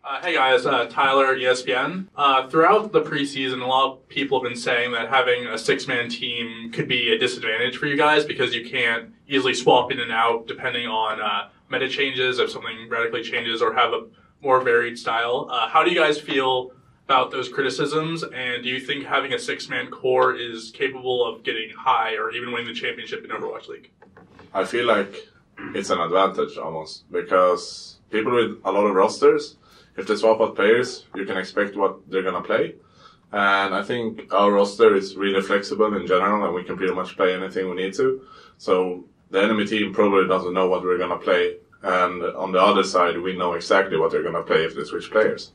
Hey guys, Tyler, ESPN. Throughout the preseason, a lot of people have been saying that having a six-man team could be a disadvantage for you guys because you can't easily swap in and out depending on meta changes, if something radically changes, or have a more varied style. How do you guys feel about those criticisms, and do you think having a six-man core is capable of getting high or even winning the championship in Overwatch League? I feel like it's an advantage almost, because people with a lot of rosters, if they swap out players, you can expect what they're going to play. And I think our roster is really flexible in general, and we can pretty much play anything we need to. So the enemy team probably doesn't know what we're going to play. And on the other side, we know exactly what they're going to play if they switch players.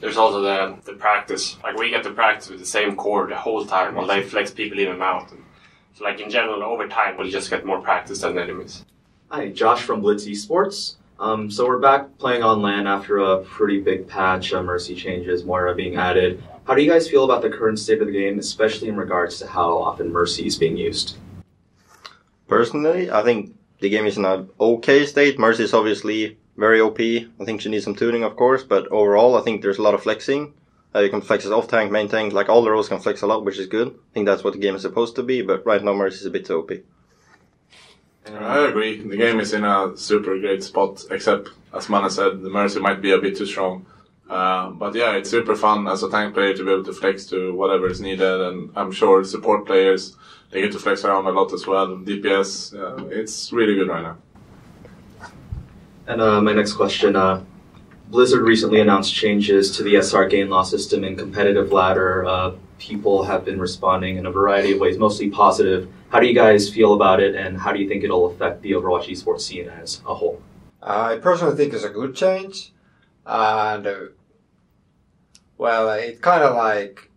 There's also the practice. Like, we get to practice with the same core the whole time while they flex people in and out. And so, like, in general, over time, we'll just get more practice than the enemies. Hi, Josh from Blitz Esports. So we're back playing on LAN after a pretty big patch, Mercy changes, Moira being added. How do you guys feel about the current state of the game, especially in regards to how often Mercy is being used? Personally, I think the game is in an okay state. Mercy is obviously very OP. I think she needs some tuning, of course, but overall, I think there's a lot of flexing. You can flex as off tank, main tank, like all the roles can flex a lot, which is good. I think that's what the game is supposed to be, but right now Mercy is a bit too OP. I agree. The game is in a super great spot, except, as Manne said, the Mercy might be a bit too strong. But yeah, it's super fun as a tank player to be able to flex to whatever is needed, and I'm sure support players, they get to flex around a lot as well. DPS, it's really good right now. And my next question, Blizzard recently announced changes to the SR gain loss system in competitive ladder. People have been responding in a variety of ways, mostly positive. How do you guys feel about it, and how do you think it'll affect the Overwatch esports scene as a whole? I personally think it's a good change, and well, it kind of like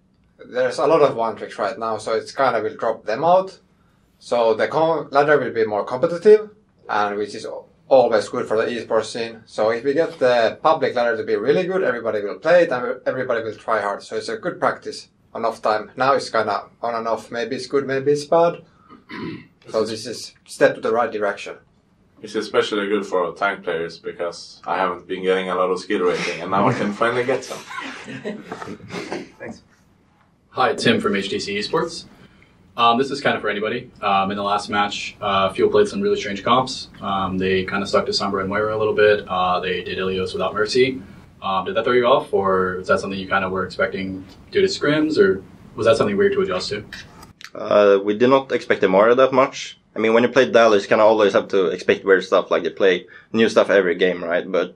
there's a lot of one tricks right now, so it's kind of will drop them out. So the ladder will be more competitive, and which is always good for the esports scene. So if we get the public ladder to be really good, everybody will play it and everybody will try hard. So it's a good practice on off time. Now it's kind of on and off. Maybe it's good, maybe it's bad. So this is step to the right direction. It's especially good for tank players because I haven't been getting a lot of skill rating and now I can finally get some. Thanks. Hi, Tim from HTC Esports. This is kind of for anybody. In the last match, Fuel played some really strange comps. They kind of stuck to Sombra and Moira a little bit. They did Ilios without Mercy. Did that throw you off, or is that something you kind of were expecting due to scrims, or was that something weird to adjust to? We did not expect the Moira that much. I mean, when you play Dallas, you kind of always have to expect weird stuff, like they play new stuff every game, right? But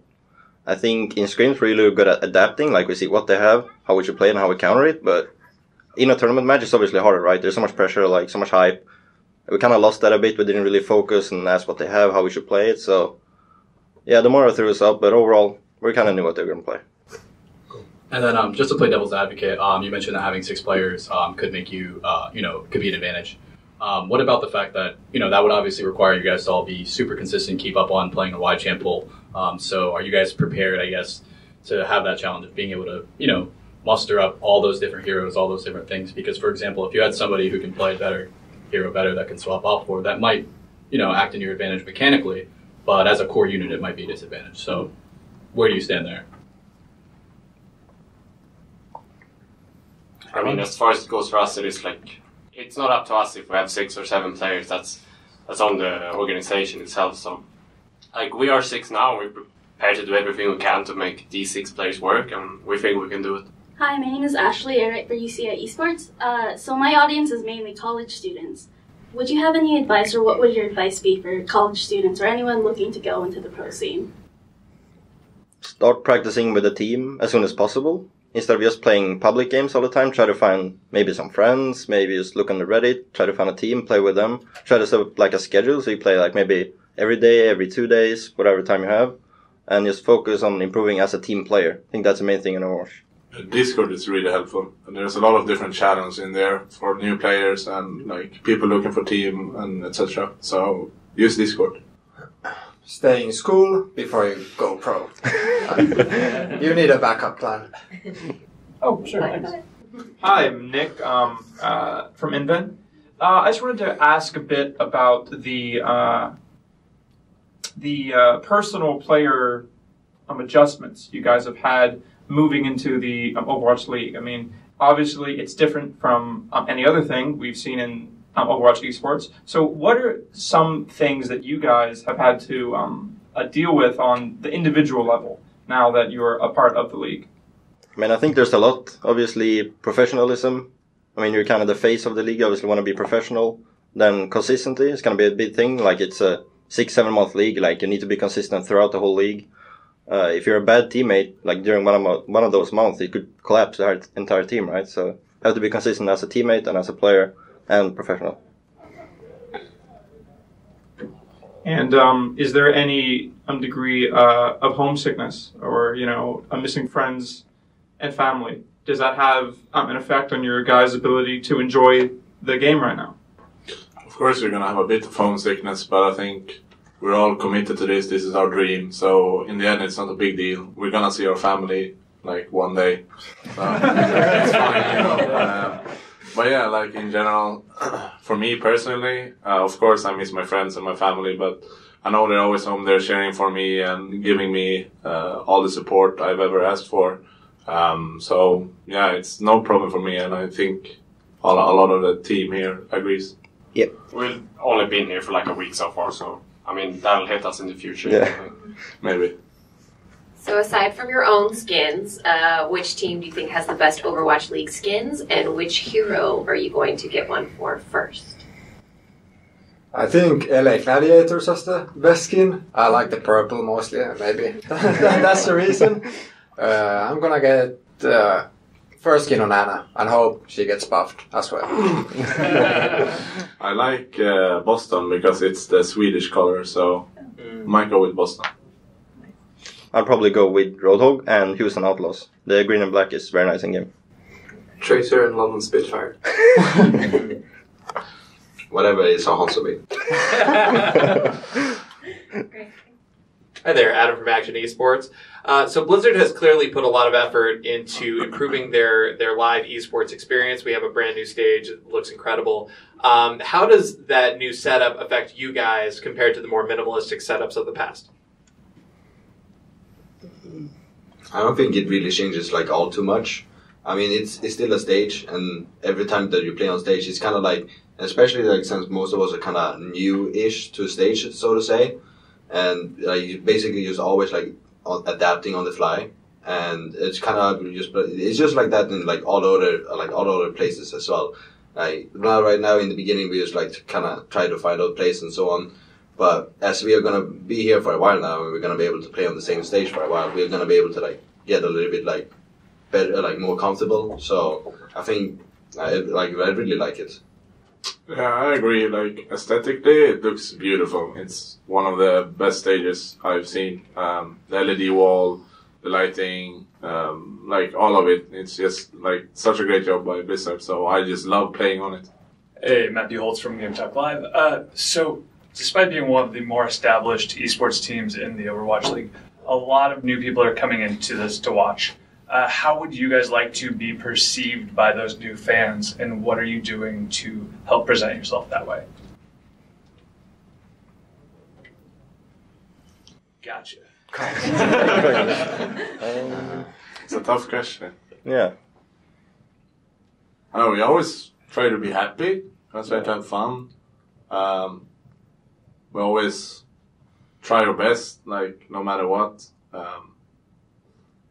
I think in scrims we're really good at adapting, like we see what they have, how we should play and how we counter it, but in a tournament match, it's obviously harder, right? There's so much pressure, like so much hype. We kind of lost that a bit. We didn't really focus and ask what they have, how we should play it. So, yeah, the Moira threw us up, but overall, we kind of knew what they were going to play. And then just to play devil's advocate, you mentioned that having 6 players could make you, could be an advantage. What about the fact that, that would obviously require you guys to all be super consistent, keep up on playing a wide champ pool. So are you guys prepared, I guess, to have that challenge of being able to, muster up all those different heroes, all those different things? Because, for example, if you had somebody who can play hero better that can swap off for, that might, act in your advantage mechanically, but as a core unit, it might be a disadvantage. So where do you stand there? I mean, as far as it goes for us, it's not up to us if we have 6 or 7 players. That's on the organization itself. So, we are 6 now. We're prepared to do everything we can to make these 6 players work, and we think we can do it. Hi, my name is Ashley. I write for UCI Esports. So my audience is mainly college students. Would you have any advice, or what would your advice be for college students or anyone looking to go into the pro scene? Start practicing with a team as soon as possible. Instead of just playing public games all the time, try to find maybe some friends, maybe just look on the Reddit, try to find a team, play with them. Try to set up a schedule, so you play maybe every day, every 2 days, whatever time you have, and just focus on improving as a team player. I think that's the main thing in Overwatch. Discord is really helpful, and there's a lot of different channels in there for new players and people looking for team and etc. So use Discord. Stay in school before you go pro. You need a backup plan. Oh, sure. Thanks. Hi, I'm Nick from Invent. I just wanted to ask a bit about the personal player adjustments you guys have had moving into the Overwatch League. I mean, obviously it's different from any other thing we've seen in Overwatch esports. So what are some things that you guys have had to deal with on the individual level now that you're a part of the league? I mean, I think there's a lot. Obviously, professionalism. I mean, you're kind of the face of the league. You obviously want to be professional. Then consistency is going to be a big thing. Like, it's a 6-7 month league. Like, you need to be consistent throughout the whole league. If you're a bad teammate, like during one of those months, it could collapse the entire team, right? So you have to be consistent as a teammate and as a player and professional. And is there any degree of homesickness or, missing friends and family? Does that have an effect on your guys' ability to enjoy the game right now? Of course, you're going to have a bit of homesickness, but I think we're all committed to this. This is our dream. So in the end, it's not a big deal. We're going to see our family like one day. So it's fine, But yeah, like in general, for me personally, of course I miss my friends and my family, but I know they're always home there cheering for me and giving me all the support I've ever asked for. So yeah, it's no problem for me, and I think a lot of the team here agrees. Yep. We've only been here for like a week so far, so I mean that'll hit us in the future. Yeah. Maybe. So aside from your own skins, which team do you think has the best Overwatch League skins, and which hero are you going to get one for first? I think LA Gladiators has the best skin. I like the purple mostly, maybe. That's the reason. I'm gonna get first skin on Anna and hope she gets buffed as well. I like Boston because it's the Swedish color, so might go with Boston. I'll probably go with Roadhog and Houston Outlaws. The green and black is very nice in game. Tracer and London Spitfire. Whatever is a Hansobi. Hi there, Adam from Action Esports. So Blizzard has clearly put a lot of effort into improving their live esports experience. We have a brand new stage. It looks incredible. How does that new setup affect you guys compared to the more minimalistic setups of the past? I don't think it really changes like all too much. I mean, it's still a stage, and every time that you play on stage, it's kind of like, especially like since most of us are kind of new-ish to stage, so to say, and you basically just always like adapting on the fly, and it's kind of it's just like that in like all other places as well. Like right now in the beginning, we just like to kind of try to find out place and so on. But as we are going to be here for a while now, and we're going to be able to play on the same stage for a while, we're going to be able to like get a little bit like better, like more comfortable. So I think I really like it. Yeah, I agree. Like aesthetically, it looks beautiful. It's one of the best stages I've seen. The LED wall, the lighting, like all of it. It's just like such a great job by Blizzard. So I just love playing on it. Hey, Matthew Holtz from Game Talk Live. So despite being one of the more established esports teams in the Overwatch League, a lot of new people are coming into this to watch. How would you guys like to be perceived by those new fans, and what are you doing to help present yourself that way? Gotcha. It's a tough question. Yeah. I know, we always try to be happy. We try to have fun. We always try our best, like, no matter what.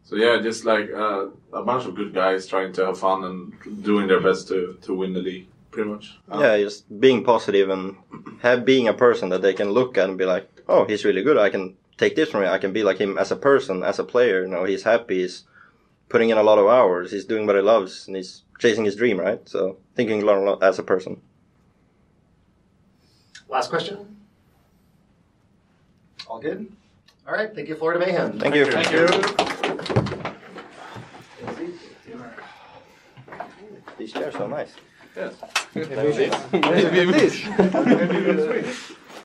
So yeah, just like a bunch of good guys trying to have fun and doing their best to win the league, pretty much. Yeah, just being positive and being a person that they can look at and be like, oh, he's really good. I can take this from him. I can be like him as a person, as a player. You know, he's happy. He's putting in a lot of hours. He's doing what he loves, and he's chasing his dream, right? So thinking a lot as a person. Last question. All good? All right. Thank you, Florida Mayhem. Thank you. Thank you. These chairs are nice. Yes. Maybe this.